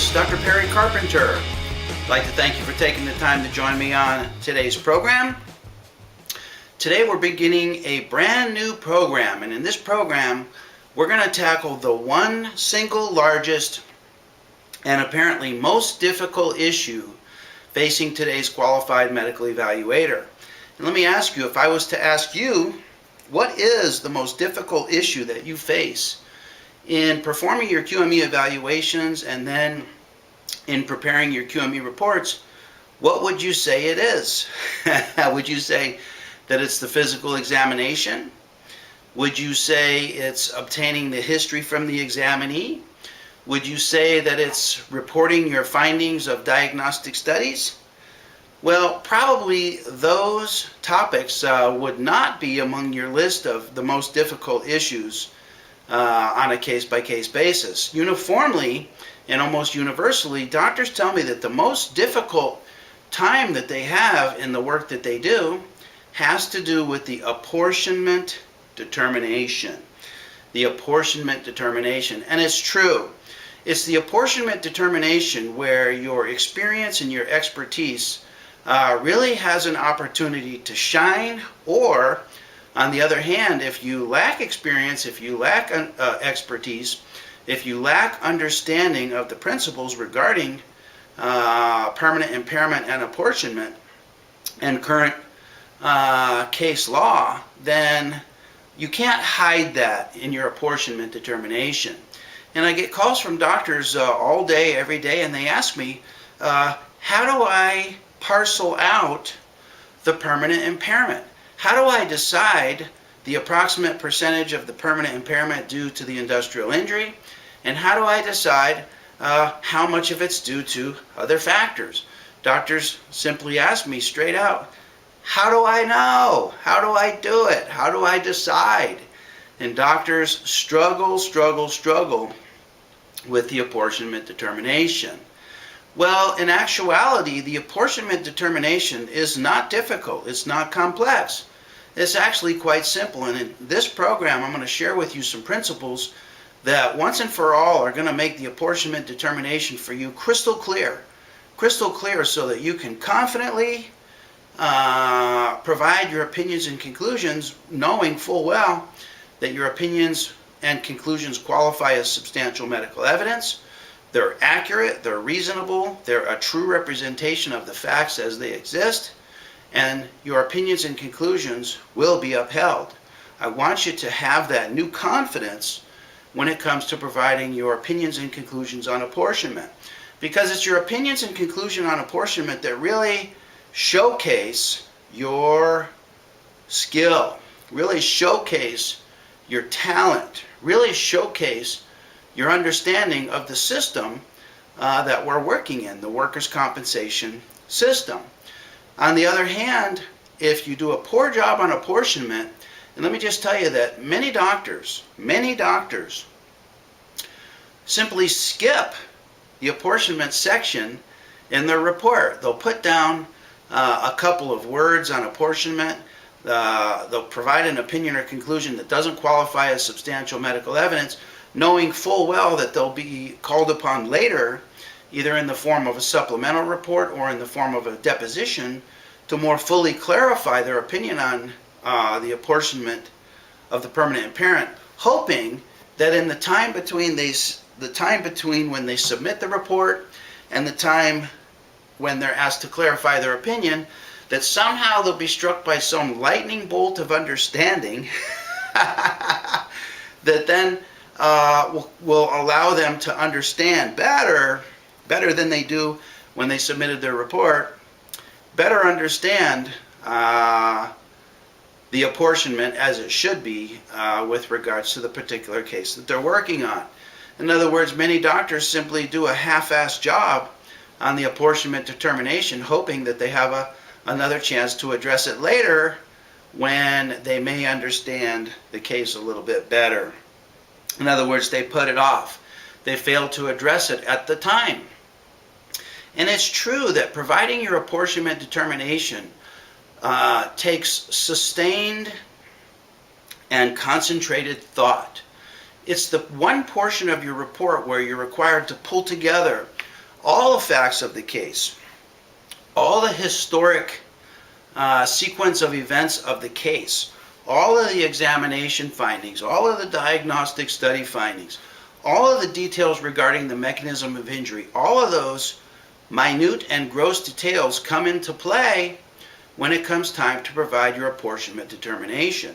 This is Dr. Perry Carpenter. I'd like to thank you for taking the time to join me on today's program. Today we're beginning a brand new program, and in this program we're going to tackle the one single largest and apparently most difficult issue facing today's qualified medical evaluator. And let me ask you, if I was to ask you, what is the most difficult issue that you face in performing your QME evaluations and then in preparing your QME reports, what would you say it is? Would you say that it's the physical examination? Would you say it's obtaining the history from the examinee? Would you say that it's reporting your findings of diagnostic studies? Well, probably those topics would not be among your list of the most difficult issues on a case-by-case basis. Uniformly and almost universally, doctors tell me that the most difficult time that they have in the work that they do has to do with the apportionment determination. The apportionment determination. And it's true. It's the apportionment determination where your experience and your expertise really has an opportunity to shine, or on the other hand, if you lack experience, if you lack expertise, if you lack understanding of the principles regarding permanent impairment and apportionment and current case law, then you can't hide that in your apportionment determination. And I get calls from doctors all day, every day, and they ask me, how do I parcel out the permanent impairment? How do I decide the approximate percentage of the permanent impairment due to the industrial injury? And how do I decide how much of it's due to other factors? Doctors simply ask me straight out, how do I know? How do I do it? How do I decide? And doctors struggle with the apportionment determination. Well, in actuality, the apportionment determination is not difficult. It's not complex. It's actually quite simple, and in this program I'm going to share with you some principles that once and for all are going to make the apportionment determination for you crystal clear so that you can confidently provide your opinions and conclusions, knowing full well that your opinions and conclusions qualify as substantial medical evidence. They're accurate, they're reasonable, they're a true representation of the facts as they exist, and your opinions and conclusions will be upheld. I want you to have that new confidence when it comes to providing your opinions and conclusions on apportionment, because it's your opinions and conclusion on apportionment that really showcase your skill, really showcase your talent, really showcase your understanding of the system that we're working in, the workers' compensation system. On the other hand, if you do a poor job on apportionment, and let me just tell you that many doctors simply skip the apportionment section in their report. They'll put down a couple of words on apportionment. They'll provide an opinion or conclusion that doesn't qualify as substantial medical evidence, knowing full well that they'll be called upon later, either in the form of a supplemental report or in the form of a deposition, to more fully clarify their opinion on the apportionment of the permanent impairment, hoping that in the time between when they submit the report and the time when they're asked to clarify their opinion, that somehow they'll be struck by some lightning bolt of understanding that then will allow them to understand better than they do when they submitted their report, better understand the apportionment as it should be with regards to the particular case that they're working on. In other words, many doctors simply do a half-assed job on the apportionment determination, hoping that they have another chance to address it later when they may understand the case a little bit better. In other words, they put it off. They fail to address it at the time. And it's true that providing your apportionment determination takes sustained and concentrated thought. It's the one portion of your report where you're required to pull together all the facts of the case, all the historic sequence of events of the case, all of the examination findings, all of the diagnostic study findings, all of the details regarding the mechanism of injury, all of those minute and gross details come into play when it comes time to provide your apportionment determination.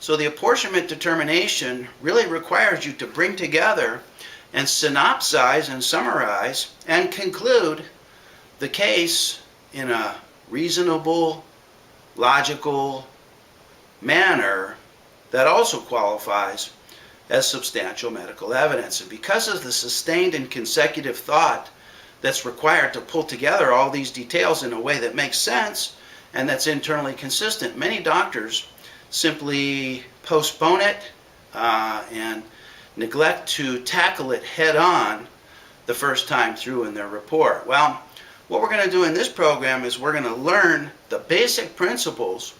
So the apportionment determination really requires you to bring together and synopsize and summarize and conclude the case in a reasonable, logical manner that also qualifies as substantial medical evidence. And because of the sustained and consecutive thought that's required to pull together all these details in a way that makes sense and that's internally consistent, many doctors simply postpone it and neglect to tackle it head on the first time through in their report. Well, what we're going to do in this program is we're going to learn the basic principles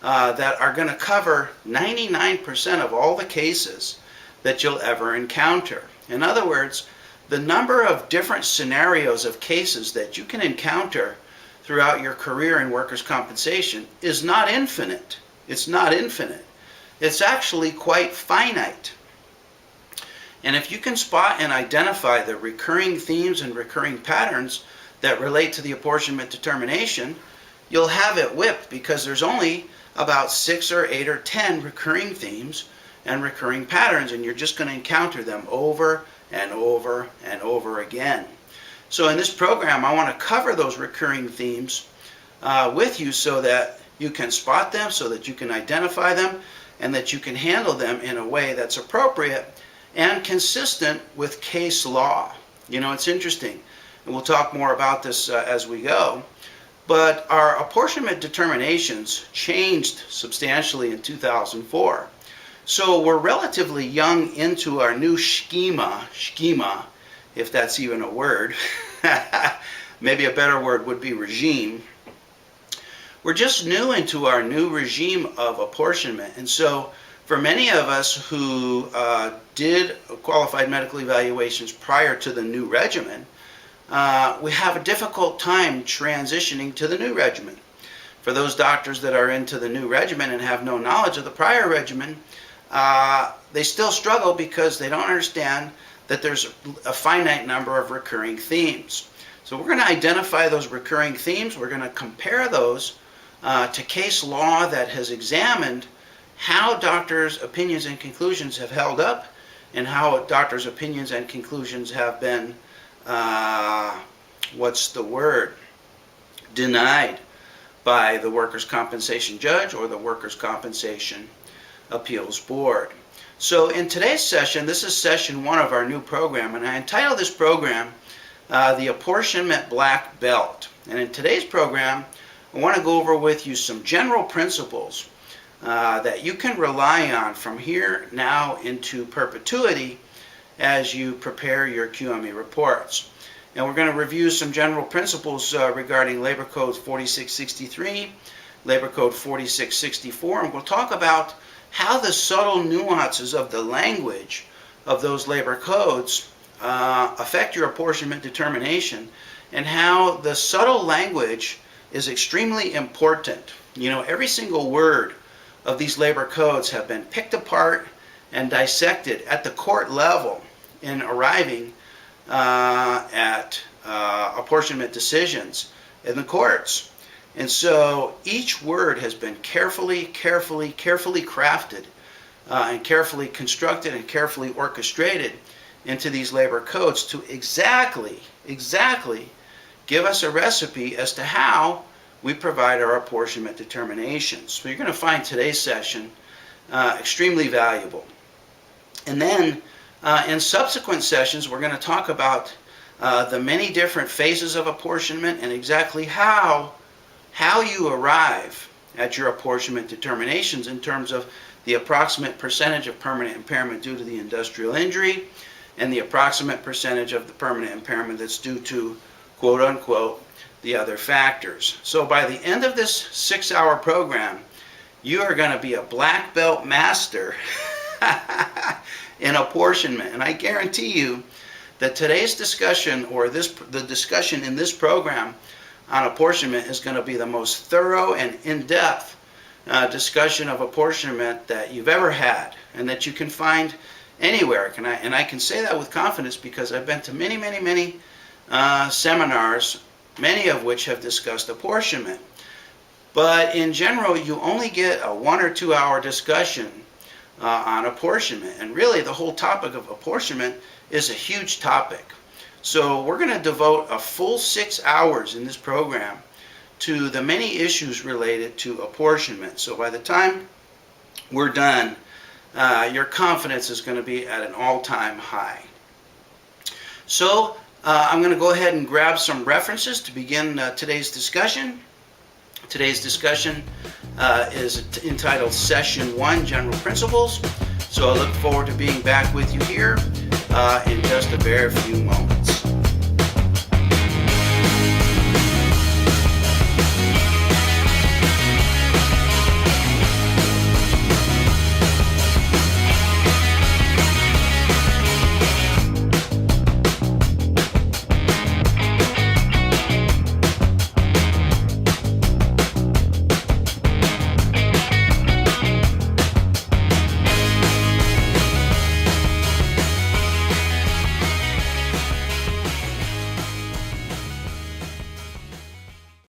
that are going to cover 99% of all the cases that you'll ever encounter. In other words, the number of different scenarios of cases that you can encounter throughout your career in workers' compensation is not infinite. It's not infinite. It's actually quite finite. And if you can spot and identify the recurring themes and recurring patterns that relate to the apportionment determination, you'll have it whipped, because there's only about 6 or 8 or 10 recurring themes and recurring patterns, and you're just going to encounter them over and over and over again. So in this program, I want to cover those recurring themes with you so that you can spot them, so that you can identify them, and that you can handle them in a way that's appropriate and consistent with case law. You know, it's interesting, and we'll talk more about this as we go, but our apportionment determinations changed substantially in 2004. So we're relatively young into our new schema, if that's even a word. Maybe a better word would be regime. We're just new into our new regime of apportionment. And so for many of us who did qualified medical evaluations prior to the new regimen, we have a difficult time transitioning to the new regimen. For those doctors that are into the new regimen and have no knowledge of the prior regimen, they still struggle because they don't understand that there's a finite number of recurring themes. So we're going to identify those recurring themes. We're going to compare those to case law that has examined how doctors' opinions and conclusions have held up, and how doctors' opinions and conclusions have been, denied by the workers' compensation judge or the workers' compensation appeals board. So in today's session, this is session 1 of our new program, and I entitled this program the Apportionment Black Belt. And in today's program, I want to go over with you some general principles that you can rely on from here now into perpetuity as you prepare your QME reports. And we're going to review some general principles regarding Labor Code 4663, Labor Code 4664, and we'll talk about how the subtle nuances of the language of those labor codes affect your apportionment determination, and how the subtle language is extremely important. You know, every single word of these labor codes have been picked apart and dissected at the court level in arriving at apportionment decisions in the courts. And so each word has been carefully crafted and carefully constructed and carefully orchestrated into these labor codes to exactly give us a recipe as to how we provide our apportionment determinations. So you're going to find today's session extremely valuable. And then in subsequent sessions, we're going to talk about the many different phases of apportionment and exactly how you arrive at your apportionment determinations in terms of the approximate percentage of permanent impairment due to the industrial injury and the approximate percentage of the permanent impairment that's due to, quote unquote, the other factors. So by the end of this 6-hour program, you are going to be a black belt master in apportionment. And I guarantee you that today's discussion, or the discussion in this program on apportionment, is going to be the most thorough and in-depth discussion of apportionment that you've ever had, and that you can find anywhere. And I can say that with confidence because I've been to many seminars, many of which have discussed apportionment. But in general, you only get a 1 or 2 hour discussion on apportionment. And really, the whole topic of apportionment is a huge topic. So we're going to devote a full 6 hours in this program to the many issues related to apportionment. So by the time we're done, your confidence is going to be at an all-time high. So I'm going to go ahead and grab some references to begin today's discussion. Today's discussion is entitled Session 1, General Principles. So I look forward to being back with you here in just a very few moments.